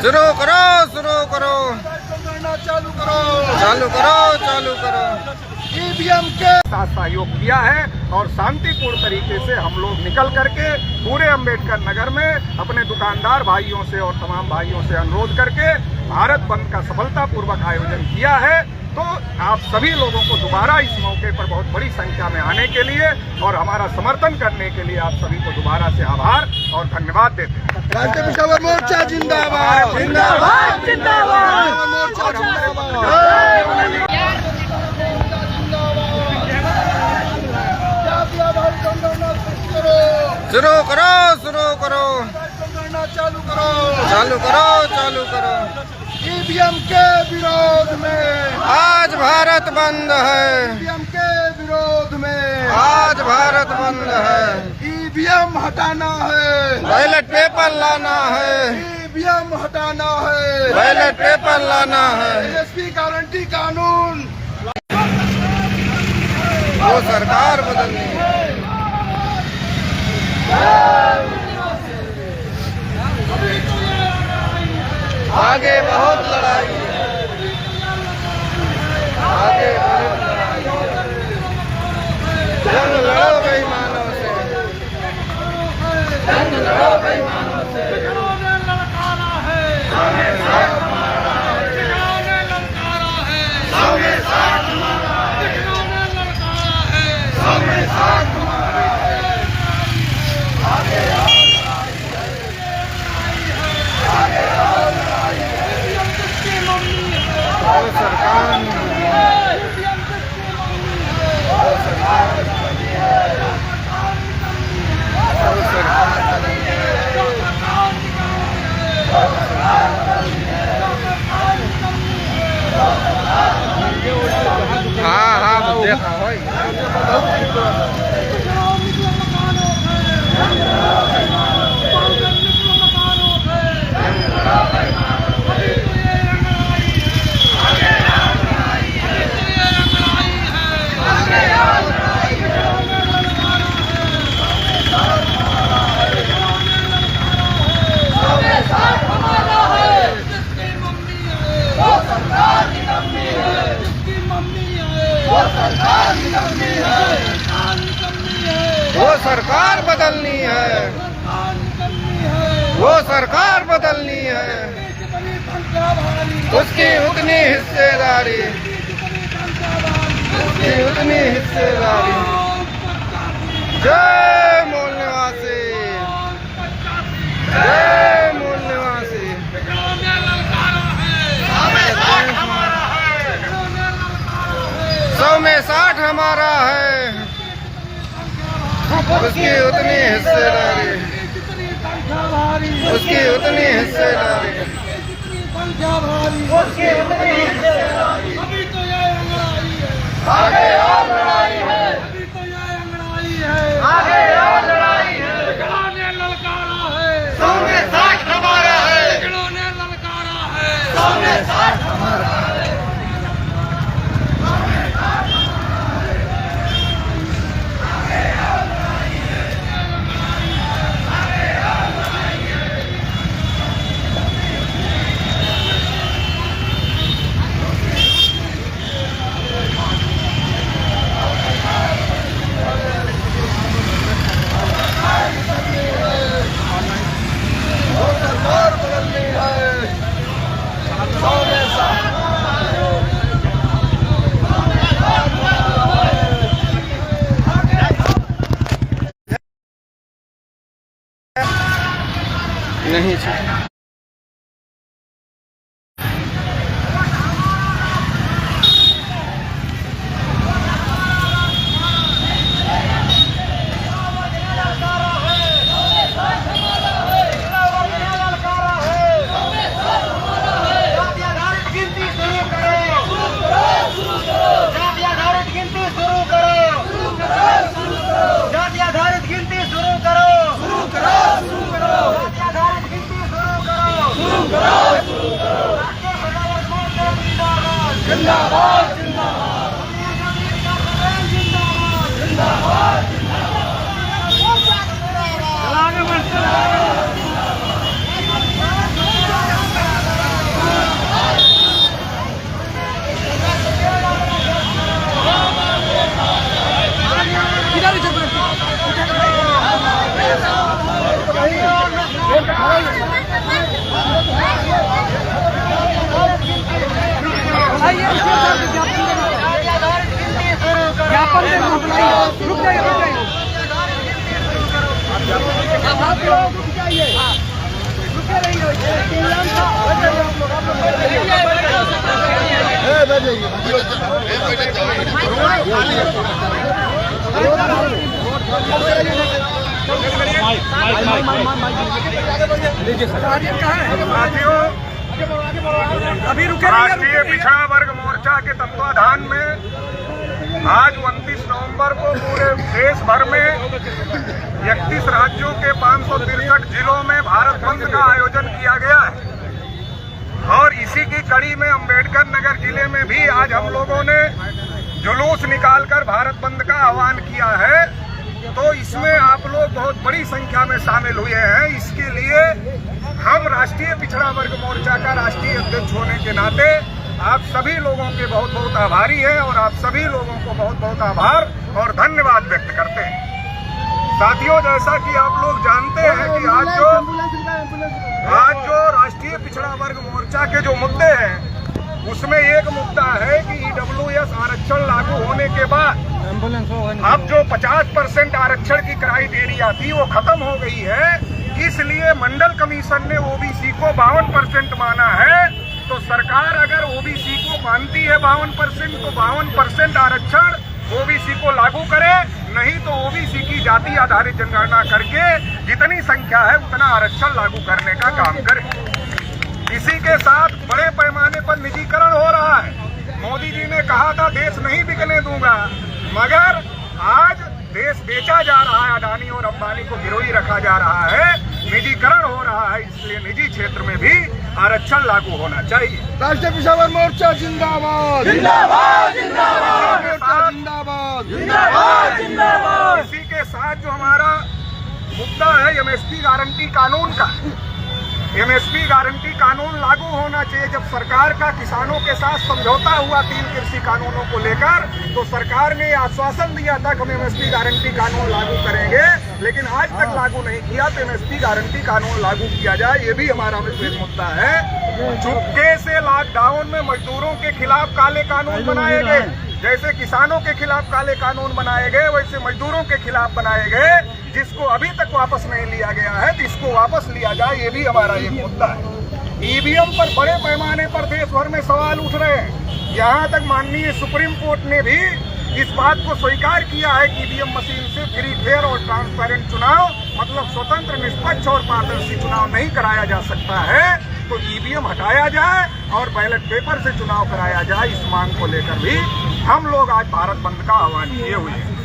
शुरू करो, शुरू करो, चालू करो, चालू करो, चालू करो। ईवीएम के साथ सहयोग किया है और शांतिपूर्ण तरीके से हम लोग निकल करके पूरे अंबेडकर नगर में अपने दुकानदार भाइयों से और तमाम भाइयों से अनुरोध करके भारत बंद का सफलतापूर्वक आयोजन किया है। तो आप सभी लोगों को दोबारा इस मौके पर बहुत बड़ी संख्या में आने के लिए और हमारा समर्थन करने के लिए आप सभी को दोबारा से आभार और धन्यवाद देते हैं। क्रांति पेशवा मोर्चा जिंदाबाद, जिंदाबाद, जिंदाबाद, मोर्चा जिंदाबाद। शुरू करो, शुरू करो, चालू करो, चालू करो, चालू करो। ईवीएम के विरोध में आज भारत बंद है, ईवीएम के विरोध में आज भारत बंद है। ईवीएम हटाना है, बैलेट पेपर लाना है, ईवीएम हटाना है, बैलेट पेपर लाना है। एसपी गारंटी कानून वो सरकार बदलनी है। आगे बहुत लड़ाई है, आगे बहुत लड़ाई है। जंग लड़ो बेईमानों से, जंग लड़ो बेईमानों से। हाँ हाँ देखा हो वो सरकार बदलनी है, वो सरकार बदलनी है। उसकी उतनी हिस्सेदारी, उसकी उतनी हिस्सेदारी। जय मूल निवासी, जय मूल निवासी। 100 में 60 हमारा है, उसकी उतनी हिस्सेदारी, उसकी उतनी हिस्सेदारी, उसकी उतनी हिस्सेदारी। अभी तो ये अंगड़ाई है, आगे और लड़ाई है, अभी तो ये अंगड़ाई है, आगे और लड़ाई है। जिन्होंने ललकारा है, 100 में 60 हमारा है, जिन्होंने ललकारा है, 100 में 60 हमारा है। नहीं चाहिए। राष्ट्रीय पिछड़ा वर्ग मोर्चा के तत्वाधान में आज 29 नवंबर को पूरे देश भर में 31 राज्यों के 563 जिलों में भारत बंद का आयोजन किया गया है और इसी की कड़ी में अंबेडकर नगर जिले में भी आज हम लोगों ने जुलूस निकालकर भारत बंद का आह्वान किया है। तो इसमें आप लोग बहुत बड़ी संख्या में शामिल हुए हैं। इसके लिए हम राष्ट्रीय पिछड़ा वर्ग मोर्चा का राष्ट्रीय अध्यक्ष होने के नाते आप सभी लोगों के बहुत बहुत आभारी हैं और आप सभी लोगों को बहुत बहुत आभार और धन्यवाद व्यक्त करते हैं। साथियों, जैसा कि आप लोग जानते हैं कि आज जो राष्ट्रीय पिछड़ा वर्ग मोर्चा के जो मुद्दे हैं उसमें एक मुद्दा है कि ईडब्ल्यूएस आरक्षण लागू होने के बाद अब जो 50% आरक्षण की क्राइटेरिया थी वो खत्म हो गई है। इसलिए मंडल कमीशन ने ओबीसी को 52% माना है। तो सरकार अगर ओबीसी को मानती है 52% तो 52% आरक्षण ओबीसी को लागू करे, नहीं तो ओबीसी की जाति आधारित जनगणना करके जितनी संख्या है उतना आरक्षण लागू करने का काम करे। इसी के साथ बड़े पैमाने पर निजीकरण हो रहा है। मोदी जी ने कहा था देश नहीं बिकने दूंगा, मगर आज देश बेचा जा रहा है। अडानी और अंबानी को गिरोही रखा जा रहा है, निजीकरण हो रहा है। इसलिए निजी क्षेत्र में भी आरक्षण लागू होना चाहिए। राष्ट्रीय पिछड़ा वर्ग मोर्चा जिंदाबाद जिंदाबाद जिंदाबाद जिंदाबाद जिंदाबाद। इसी के साथ जो हमारा मुद्दा है एमएसपी गारंटी कानून का, एमएसपी गारंटी कानून लागू होना चाहिए। जब सरकार का किसानों के साथ समझौता हुआ 3 कृषि कानूनों को लेकर, तो सरकार ने आश्वासन दिया था कि हम एमएसपी गारंटी कानून लागू करेंगे, लेकिन आज तक लागू नहीं किया। तो एमएसपी गारंटी कानून लागू किया जाए, ये भी हमारा विशेष मुद्दा है। चुपके से लॉकडाउन में मजदूरों के खिलाफ काले कानून बनाए गए, जैसे किसानों के खिलाफ काले कानून बनाए गए वैसे मजदूरों के खिलाफ बनाए गए, जिसको अभी तक वापस नहीं लिया गया है। तो इसको वापस लिया जाए, ये भी हमारा एक मुद्दा है। ईवीएम पर बड़े पैमाने पर देश भर में सवाल उठ रहे हैं। यहाँ तक माननीय सुप्रीम कोर्ट ने भी इस बात को स्वीकार किया है कि ईवीएम मशीन से फ्री, फेयर और ट्रांसपेरेंट चुनाव, मतलब स्वतंत्र, निष्पक्ष और पारदर्शी चुनाव नहीं कराया जा सकता है। तो ईवीएम हटाया जाए और बैलेट पेपर से चुनाव कराया जाए। इस मांग को लेकर भी हम लोग आज भारत बंद का आह्वान किए हुए हैं।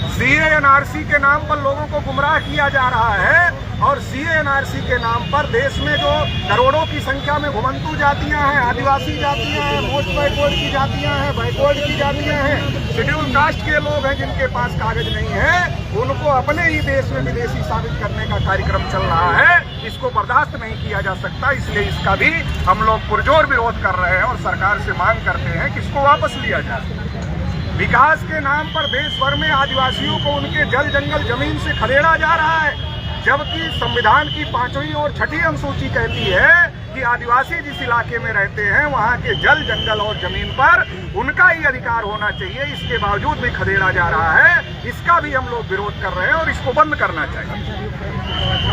सीएएनआरसी के नाम पर लोगों को गुमराह किया जा रहा है और सीएएनआरसी के नाम पर देश में जो करोड़ों की संख्या में घुमंतू जातियां हैं, आदिवासी जातियां हैं, मोस्ट बैकवर्ड की जातियां हैं, बैकवर्ड की जातियां हैं, शेड्यूल कास्ट के लोग हैं जिनके पास कागज नहीं है, उनको अपने ही देश में विदेशी साबित करने का कार्यक्रम चल रहा है। इसको बर्दाश्त नहीं किया जा सकता। इसलिए इसका भी हम लोग पुरजोर विरोध कर रहे हैं और सरकार से मांग करते हैं कि इसको वापस लिया जाए। विकास के नाम पर देश भर में आदिवासियों को उनके जल जंगल जमीन से खदेड़ा जा रहा है, जबकि संविधान की 5वीं और 6ठी अनुसूची कहती है कि आदिवासी जिस इलाके में रहते हैं वहां के जल जंगल और जमीन पर उनका ही अधिकार होना चाहिए। इसके बावजूद भी खदेड़ा जा रहा है। इसका भी हम लोग विरोध कर रहे हैं और इसको बंद करना चाहिए।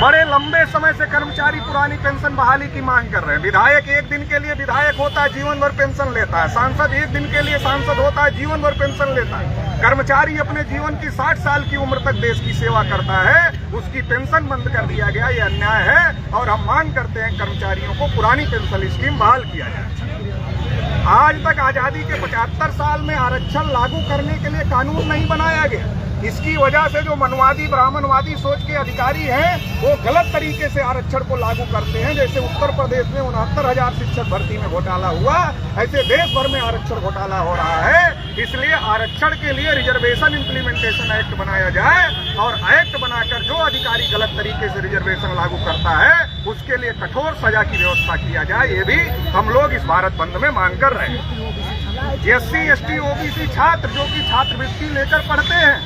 बड़े लंबे समय से कर्मचारी पुरानी पेंशन बहाली की मांग कर रहे हैं। विधायक एक दिन के लिए विधायक होता है, जीवन भर पेंशन लेता है। सांसद एक दिन के लिए सांसद होता है, जीवन भर पेंशन लेता है। कर्मचारी अपने जीवन की 60 साल की उम्र तक देश की सेवा करता है, उसकी पेंशन बंद कर दिया गया। ये अन्याय है और हम मांग करते हैं कर्मचारियों को पुरानी पेंशन स्कीम बहाल किया जाए। आज तक आजादी के 75 साल में आरक्षण लागू करने के लिए कानून नहीं बनाया गया। इसकी वजह से जो मनवादी ब्राह्मणवादी सोच के अधिकारी हैं वो गलत तरीके से आरक्षण को लागू करते हैं। जैसे उत्तर प्रदेश में 69,000 शिक्षक भर्ती में घोटाला हुआ, ऐसे देश भर में आरक्षण घोटाला हो रहा है। इसलिए आरक्षण के लिए रिजर्वेशन इम्प्लीमेंटेशन एक्ट बनाया जाए और एक्ट बनाकर जो अधिकारी गलत तरीके से रिजर्वेशन लागू करता है उसके लिए कठोर सजा की व्यवस्था किया जाए। ये भी हम लोग इस भारत बंद में मांग कर रहे हैं। SC, ST, OBC छात्र जो कि छात्रवृत्ति लेकर पढ़ते हैं,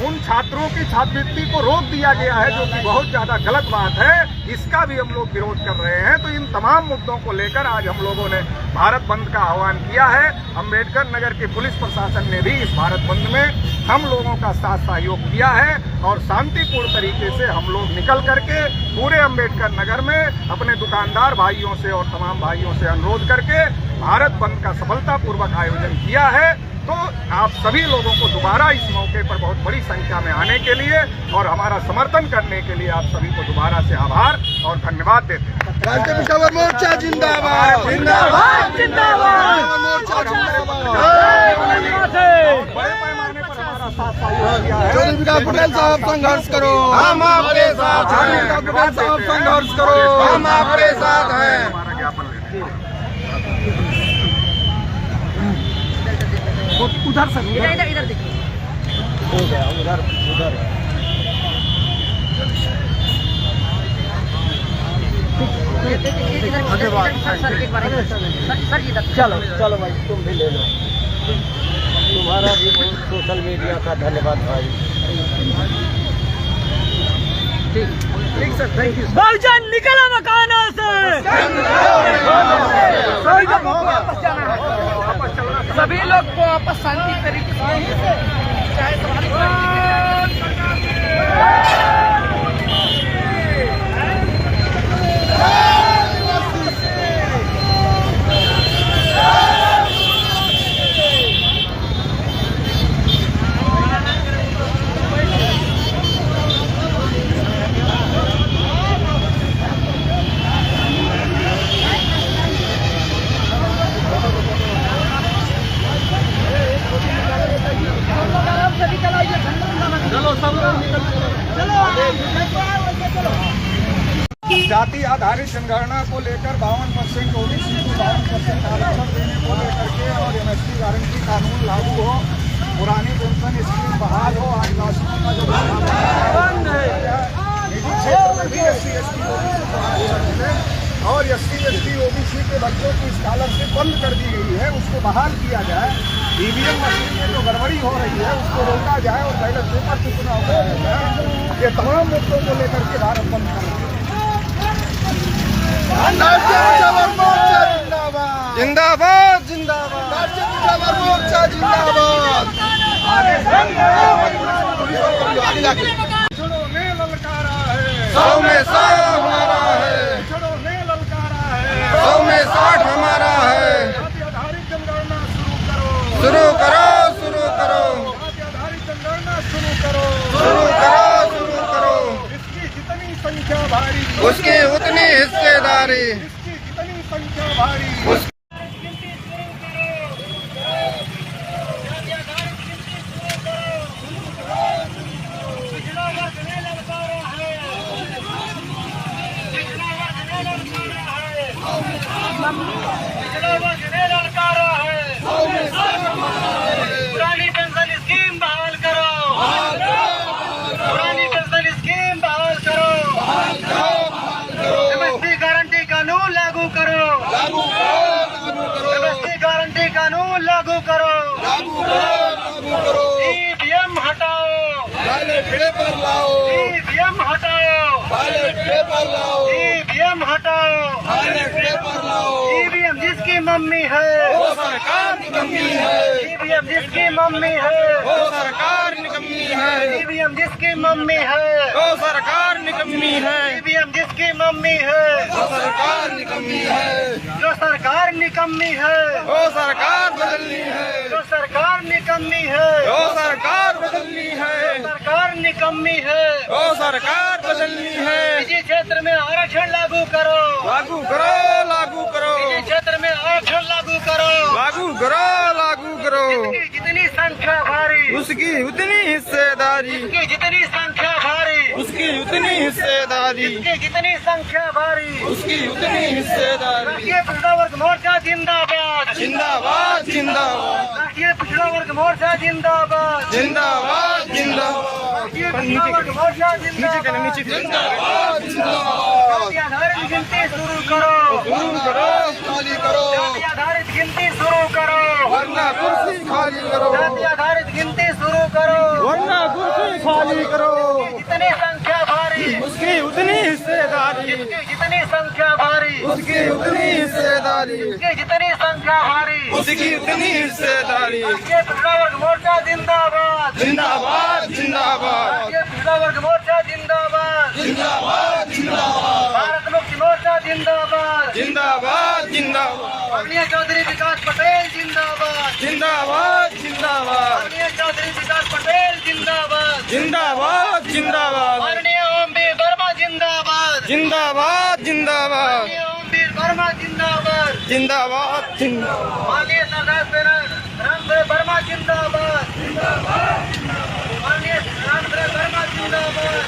उन छात्रों की छात्रवृत्ति को रोक दिया गया है, जो कि बहुत ज्यादा गलत बात है। इसका भी हम लोग विरोध कर रहे हैं। तो इन तमाम मुद्दों को लेकर आज हम लोगों ने भारत बंद का आह्वान किया है। अम्बेडकर नगर के पुलिस प्रशासन ने भी इस भारत बंद में हम लोगों का साथ सहयोग किया है और शांतिपूर्ण तरीके से हम लोग निकल करके पूरे अम्बेडकर नगर में अपने दुकानदार भाइयों से और तमाम भाइयों से अनुरोध करके भारत बंद का सफलतापूर्वक आयोजन किया है। तो आप सभी लोगों को दोबारा इस मौके पर बहुत बड़ी संख्या में आने के लिए और हमारा समर्थन करने के लिए आप सभी को दोबारा से आभार और धन्यवाद देते हैं। राष्ट्रीय पिछड़ा मोर्चा जिंदाबाद, जिंदाबाद, जिंदाबाद, मोर्चा जिंदाबाद। बड़े पैमाने पर हमारा साथ सहयोग किया है। चौधरी विकास पटेल साहब संघर्ष करो, हम आपके साथ हैं। पटेल साहब संघर्ष करो, हम आपके साथ हैं। हमारा ज्ञापन लेते हैं। उधर सर, इधर इधर देखिए, हो गया उधर उधर। सर एक बार सर इधर। चलो चलो भाई, तुम भी ले लो। तुम्हारा भी बहुत सोशल मीडिया का धन्यवाद भाई। ठीक सर, थैंक यू। बहुजन निकला मकानों से, सभी लोग को आपस शांति तरीके से चाहे जाति आधारित जनगणना को लेकर 52% ओबीसी को 52% आरक्षण देने को लेकर के और एमएसपी गारंटी कानून लागू हो, पुरानी पेंशन स्कीम बहाल हो, आदिवासियों का जो बंद है निजी क्षेत्र में भी SC ST ओबीसी को आरक्षण मिले और SC ST ओबीसी के बच्चों की स्कॉलरशिप बंद कर दी गई है, उसको बहाल किया जाए। ईवीएम मशीन में जो गड़बड़ी हो रही है उसको रोका जाए और बैलेट पेपर से चुनाव कराया जाए। ये तमाम मुद्दों को लेकर के भारत बंद कर जिंदाबाद, जिंदाबाद, राष्ट्रीय पिछड़ा मोर्चा जिंदाबाद। पिछड़ों ने ललकारा है, 100 में 100 हमारा है, पिछड़ों ने ललकारा है, 100 में 60 हमारा है। जाति आधारित जनगणना शुरू करो, शुरू करो, शुरू करो, जाति आधारित जनगणना शुरू करो, शुरू करो, शुरू करो। इसकी जितनी संख्या भारी, उसकी उतनी हिस्सेदारी, इसकी जितनी संख्या भारी, पुरानी पेंशन स्कीम बहाल करो, पुरानी पेंशन स्कीम बहाल करो, एमएसपी गारंटी कानून लागू करो, एमएसपी गारंटी कानून लागू करो, ईवीएम हटाओ, पेपर लाओ, ईवीएम हटाओ, पेपर लाओ, ईवीएम हटाओ, पेपर लाओ। ईवीएम जिसकी मम्मी है वो सरकार निकम्मी है, ईवीएम जिसकी मम्मी है, वो सरकार निकम्मी है, ईवीएम जिसकी मम्मी है, वो सरकार निकम्मी है, ईवीएम जिसकी मम्मी है, वो सरकार निकम्मी है, जो सरकार निकम्मी है, वो सरकार बदलनी है, जो सरकार निकम्मी है, वो सरकार बदलनी है, सरकार निकम्मी है, वो सरकार बदलनी है। निजी क्षेत्र में आरक्षण लागू करो, लागू करो, लागू करो, निजी क्षेत्र में आरक्षण लागू करो, लागू करो, लागू करो। जितनी संख्या भारी, उसकी उतनी हिस्सेदारी, उसकी जितनी संख्या भारी, उसकी उतनी हिस्सेदारी, उसकी जितनी संख्या भारी, उसकी उतनी हिस्सेदारी। राष्ट्रीय पिछड़ा वर्ग मोर्चा जिंदाबाद, जिंदाबाद, जिंदाबाद, राष्ट्रीय पिछड़ा वर्ग मोर्चा जिंदाबाद, जिंदाबाद, जिंदाबाद, राष्ट्रीय पिछड़ा वर्ग मोर्चा जिंदाबाद, जिंदाबाद, जिंदाबाद। जाति आधारित गिनती शुरू करो, शुरू करो, खाली करो, जाति आधारित गिनती शुरू करो, वरना कुर्सी खाली करो, जाति आधारित गिनती शुरू करो, वरना कुर्सी जितनी संख्या भारी, उसकी उतनी हिस्सेदारी, जितनी संख्या भारी, उसकी उतनी हिस्सेदारी। ये पिछड़ा वर्ग मोर्चा जिंदाबाद, जिंदाबाद जिंदाबाद ये पिछड़ा वर्ग मोर्चा जिंदाबाद, जिंदाबाद जिंदाबाद भारत मुक्ति मोर्चा जिंदाबाद, जिंदाबाद जिंदाबाद माननीय चौधरी विकास पटेल जिंदाबाद, जिंदाबाद जिंदाबाद माननीय चौधरी विकास पटेल जिंदाबाद, जिंदाबाद जिंदाबाद माननीय ओमवीर वर्मा जिंदाबाद, जिंदाबाद जिंदाबाद माननीय ओमवीर वर्मा जिंदाबाद, जिंदाबाद माननीय सरदार रामदेव वर्मा जिंदाबाद, माननीय रामदेव वर्मा जिंदाबाद,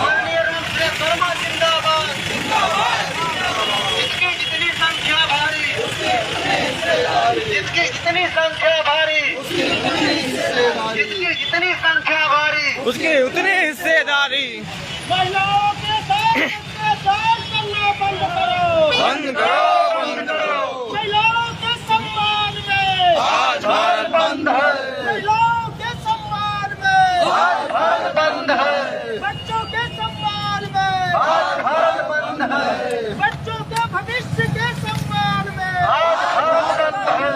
माननीय रामदेव वर्मा जिंदाबाद। जिसकी जितनी संख्या भारी, जिसकी जितनी संख्या भारी, जिसकी जितनी संख्या भारी, उसकी उतनी हिस्सेदारी। महिलाओं के साथ अत्याचार करना बंद करो, बंद करो बंद करो। महिलाओं के सम्मान में आज भारत बंद है, महिलाओं के सम्मान में आज भारत बंद है, बच्चों के सम्मान में आज भारत बंद है, बच्चों के भविष्य के सम्मान में आज भारत बंद है,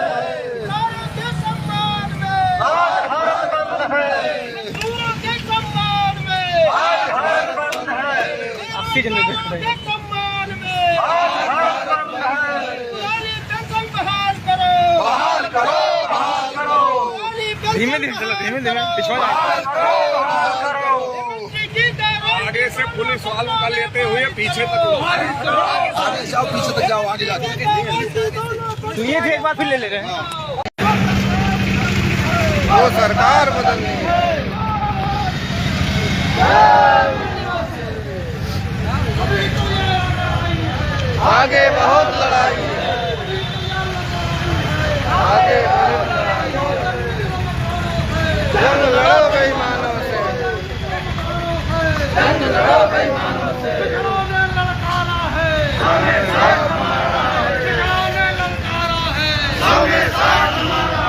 किसानों के सम्मान में आज भारत बंद है, मजदूरों के सम्मान में आज भारत बंद है, बेरोजगारों के सम्मान में आज भारत बंद है। पुरानी पेंशन बहाल करो, बहाल करो बहाल करो, पुरानी पेंशन धीमे पिछवा बहाल करो बहाल करो। आगे से पुलिस वालों का लेते हुए पीछे तक लो। आगे जाओ, पीछे तक जाओ, आगे जाके सुनिए फिर एक बार फिर ले रहे हैं। वो सरकार बदलनी है। आगे बहुत लड़ाई है, आगे बहुत लड़ाई है। जंग लड़ो बेईमानों से, जंग लड़ो बेईमानों से। सामने साथ हमारा है, सामने साथ हमारा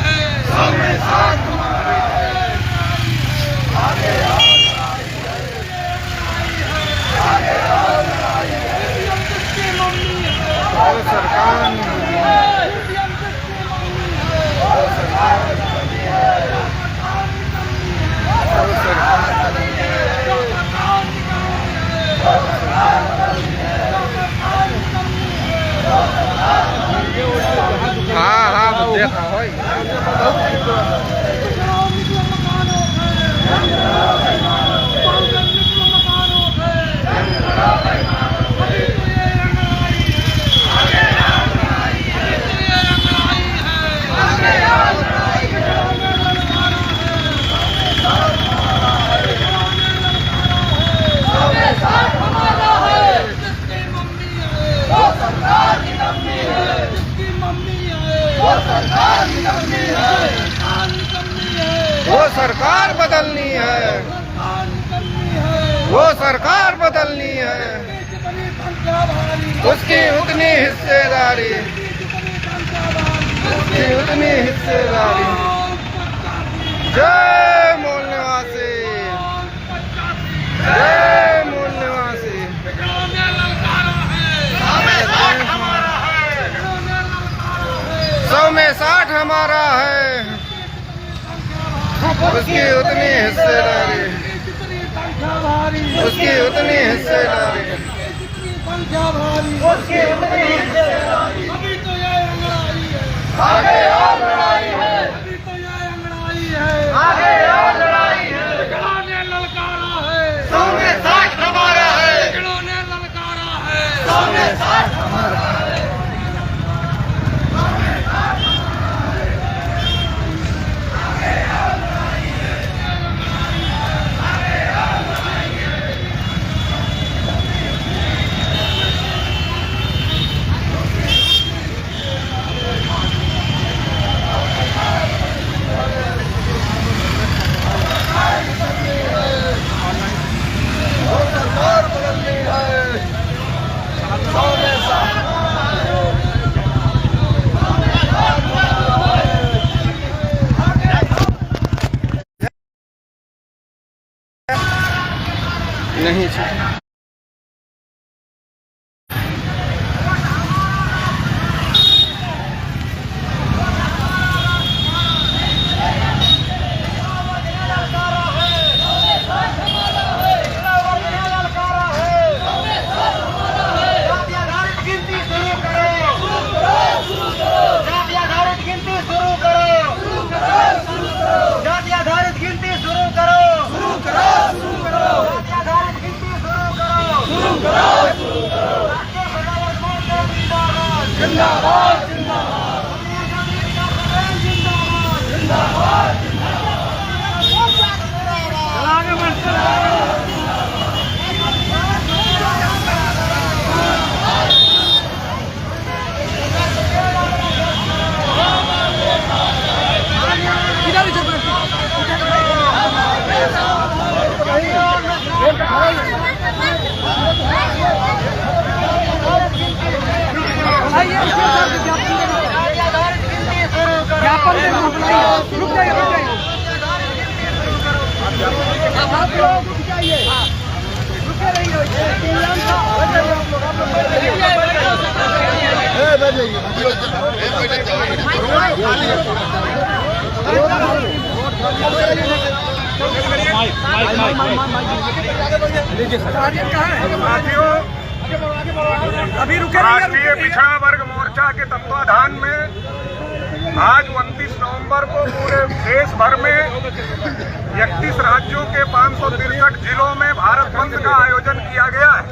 है, सामने साथ हमारा है। आगे आओ लड़ाई है, आगे आओ लड़ाई है। वो सरकार नहीं है, वो सरकार नहीं है, वो सरकार नहीं है, हाँ हाँ देखा भाई। वो सरकार बदलनी है, वो सरकार बदलनी है। उसकी उतनी हिस्सेदारी, उसकी उतनी हिस्सेदारी। जय मूल निवासी, जय मूल निवासी। 100 में 60 हमारा है, उसकी उतनी हिस्सेदारी, उसकी उतनी हिस्सेदारी, उसकी उतनी हिस्सेदारी। आगे और लड़ाई है, आगे और लड़ाई है। 100 में 60 हमारा है, 100 में 60 हमारा है। नहीं सर। राष्ट्रीय पिछड़ा वर्ग मोर्चा के तत्वाधान में आज 29 नवंबर को पूरे देश भर में 31 राज्यों के 563 जिलों में भारत बंद का आयोजन किया गया है।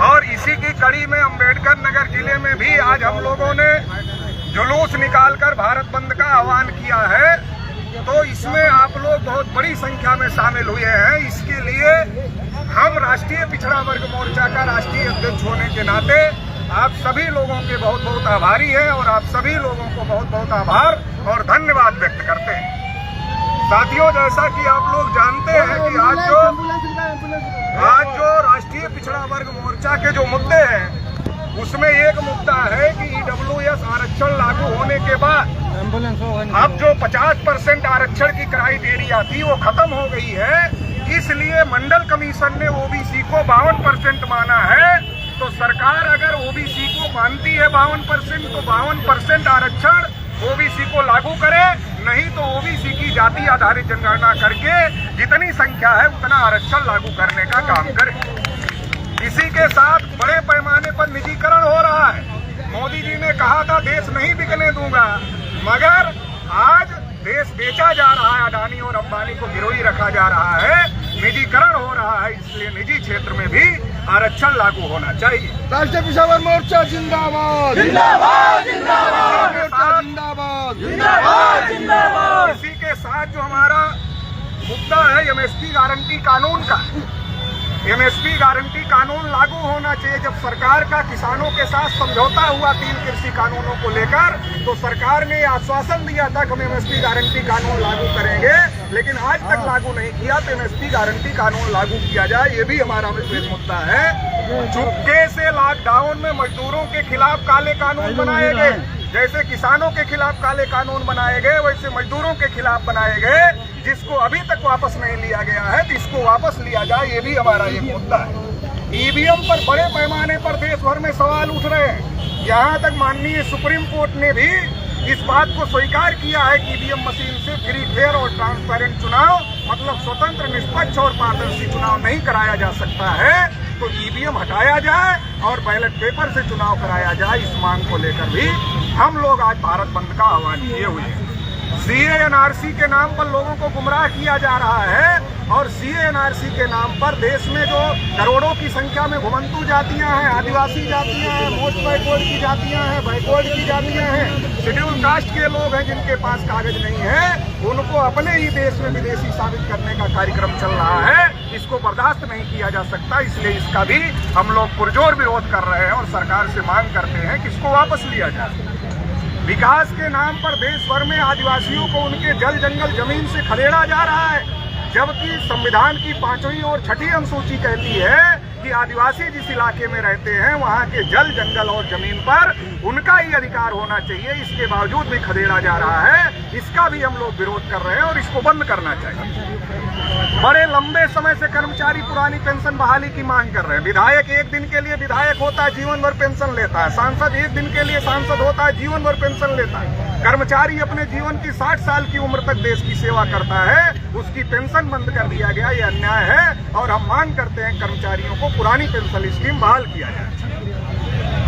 और इसी की कड़ी में अंबेडकर नगर जिले में भी आज हम लोगों ने जुलूस निकालकर भारत बंद का आह्वान किया है। तो इसमें आप लोग बहुत बड़ी संख्या में शामिल हुए हैं। इसके लिए हम राष्ट्रीय पिछड़ा वर्ग मोर्चा का राष्ट्रीय अध्यक्ष होने के नाते आप सभी लोगों के बहुत बहुत आभारी हैं और आप सभी लोगों को बहुत बहुत आभार और धन्यवाद व्यक्त करते हैं। साथियों, जैसा कि आप लोग जानते हैं कि आज जो राष्ट्रीय पिछड़ा वर्ग मोर्चा के जो मुद्दे हैं उसमें एक मुद्दा है कि ईडब्ल्यूएस आरक्षण लागू होने के बाद अब जो 50% आरक्षण की क्राइटेरिया थी वो खत्म हो गई है। इसलिए मंडल कमीशन ने ओबीसी को 52% माना है। तो सरकार अगर ओबीसी को मानती है 52% तो 52% आरक्षण ओबीसी को लागू करे, नहीं तो ओबीसी की जाति आधारित जनगणना करके जितनी संख्या है उतना आरक्षण लागू करने का काम करे। इसी के साथ बड़े पैमाने पर निजीकरण हो रहा है। मोदी जी ने कहा था देश नहीं बिकने दूंगा, मगर आज देश बेचा जा रहा है। अडानी और अंबानी को गिरोही रखा जा रहा है, निजीकरण हो रहा है। इसलिए निजी क्षेत्र में भी आरक्षण लागू होना चाहिए। राष्ट्रीय पिछड़ा वर्ग मोर्चा जिंदाबाद जिंदाबाद जिंदाबाद जिंदाबाद जिंदाबाद जिंदाबाद। इसी के साथ जो हमारा मुद्दा है एमएसपी गारंटी कानून का, एमएसपी गारंटी कानून लागू होना चाहिए। जब सरकार का किसानों के साथ समझौता हुआ 3 कृषि कानूनों को लेकर, तो सरकार ने आश्वासन दिया था कि हम एमएसपी गारंटी कानून लागू करेंगे, लेकिन आज तक लागू नहीं किया। तो एमएसपी गारंटी कानून लागू किया जाए, ये भी हमारा एक मुद्दा है। चुपके से लॉकडाउन में मजदूरों के खिलाफ काले कानून बनाए गए, जैसे किसानों के खिलाफ काले कानून बनाए गए वैसे मजदूरों के खिलाफ बनाए गए, जिसको अभी तक वापस नहीं लिया गया है। तो इसको वापस लिया जाए, ये भी हमारा एक मुद्दा है। ईवीएम पर बड़े पैमाने पर देश भर में सवाल उठ रहे हैं। यहाँ तक माननीय सुप्रीम कोर्ट ने भी इस बात को स्वीकार किया है कि ईवीएम मशीन से फ्री, फेयर और ट्रांसपेरेंट चुनाव, मतलब स्वतंत्र, निष्पक्ष और पारदर्शी चुनाव नहीं कराया जा सकता है। तो ईवीएम हटाया जाए और बैलेट पेपर से चुनाव कराया जाए। इस मांग को लेकर भी हम लोग आज भारत बंद का आह्वान किए हुए हैं। सीए एनआरसी के नाम पर लोगों को गुमराह किया जा रहा है और सीए एनआरसी के नाम पर देश में जो करोड़ों की संख्या में घुमंतू जातियां हैं, आदिवासी जातियां हैं, मोस्ट बैकवर्ड की जातियां हैं, बैकवर्ड की जातियां हैं, शेड्यूल कास्ट के लोग हैं जिनके पास कागज नहीं है, उनको अपने ही देश में विदेशी साबित करने का कार्यक्रम चल रहा है। इसको बर्दाश्त नहीं किया जा सकता। इसलिए इसका भी हम लोग पुरजोर विरोध कर रहे हैं और सरकार से मांग करते हैं कि इसको वापस लिया जाए। विकास के नाम पर देश भर में आदिवासियों को उनके जल जंगल जमीन से खदेड़ा जा रहा है, जबकि संविधान की 5वीं और 6ठी अनुसूची कहती है कि आदिवासी जिस इलाके में रहते हैं वहां के जल जंगल और जमीन पर उनका ही अधिकार होना चाहिए। इसके बावजूद भी खदेड़ा जा रहा है। इसका भी हम लोग विरोध कर रहे हैं और इसको बंद करना चाहिए। बड़े लंबे समय से कर्मचारी पुरानी पेंशन बहाली की मांग कर रहे हैं। विधायक एक दिन के लिए विधायक होता है, जीवन भर पेंशन लेता है। सांसद एक दिन के लिए सांसद होता है, जीवन भर पेंशन लेता है। कर्मचारी अपने जीवन की 60 साल की उम्र तक देश की सेवा करता है, उसकी पेंशन बंद कर दिया गया, ये अन्याय है। और हम मांग करते हैं कर्मचारियों को पुरानी पेंशन स्कीम बहाल किया जाए।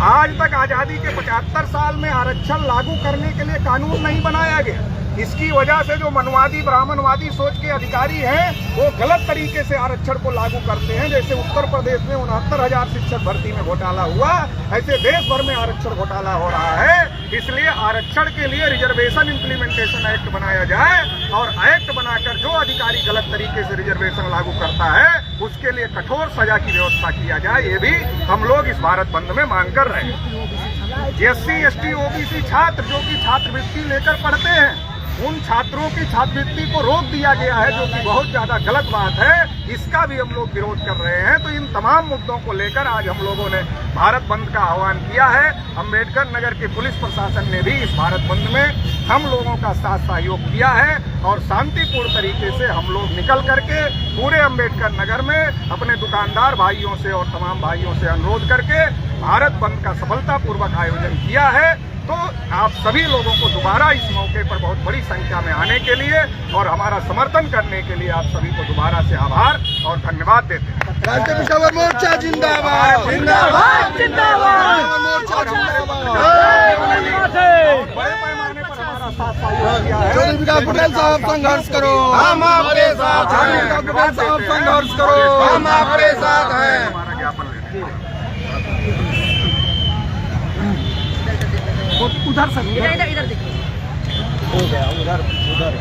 आज तक आजादी के 75 साल में आरक्षण लागू करने के लिए कानून नहीं बनाया गया। इसकी वजह से जो मनवादी ब्राह्मणवादी सोच के अधिकारी हैं वो गलत तरीके से आरक्षण को लागू करते हैं। जैसे उत्तर प्रदेश में 69,000 शिक्षक भर्ती में घोटाला हुआ, ऐसे देश भर में आरक्षण घोटाला हो रहा है। इसलिए आरक्षण के लिए रिजर्वेशन इम्प्लीमेंटेशन एक्ट बनाया जाए और एक्ट बनाकर जो अधिकारी गलत तरीके से रिजर्वेशन लागू करता है उसके लिए कठोर सजा की व्यवस्था किया जाए। ये भी हम लोग इस भारत बंद में मांग कर रहे हैं। SC ST OBC छात्र जो कि छात्रवृत्ति लेकर पढ़ते हैं, उन छात्रों की छात्रवृत्ति को रोक दिया गया है, जो कि बहुत ज्यादा गलत बात है। इसका भी हम लोग विरोध कर रहे हैं। तो इन तमाम मुद्दों को लेकर आज हम लोगों ने भारत बंद का आह्वान किया है। अम्बेडकर नगर के पुलिस प्रशासन ने भी इस भारत बंद में हम लोगों का साथ सहयोग किया है और शांतिपूर्ण तरीके से हम लोग निकल करके पूरे अम्बेडकर नगर में अपने दुकानदार भाइयों से और तमाम भाइयों से अनुरोध करके भारत बंद का सफलतापूर्वक आयोजन किया है। तो आप सभी लोगों को दोबारा इस मौके पर बहुत बड़ी संख्या में आने के लिए और हमारा समर्थन करने के लिए आप सभी को दोबारा से आभार और धन्यवाद देते हैं। राष्ट्रीय पिछड़ा मोर्चा जिंदाबाद, जिंदाबाद, जिंदाबाद, मोर्चा जिंदाबाद। बड़े पैमाने पर हमारा साथ सहयोग किया है। चौधरी विकास पटेल साहब संघर्ष करो, हम आपके साथ हैं। चौधरी विकास पटेल साहब संघर्ष करो, हम आपके साथ हैं। हमारा ज्ञापन लेते हैं। उधर सर, इधर इधर देखिए। हो गया उधर उधर।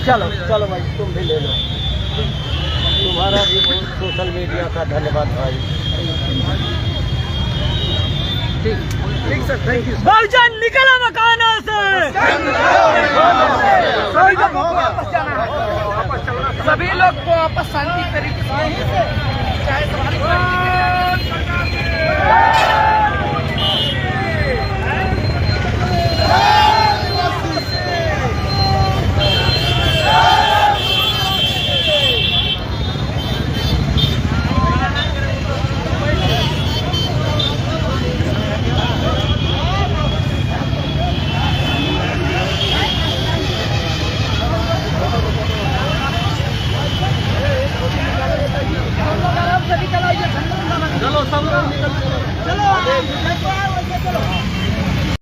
चलो चलो भाई, तुम भी ले लो। तुम्हारा भी बहुत सोशल मीडिया का धन्यवाद भाई। ठीक सर, थैंक यू। बहुजन निकला मकानों से, सभी लोग को आपस शांति तरीके से चाहे तुम्हारी चलो सब लोग निकल चलो।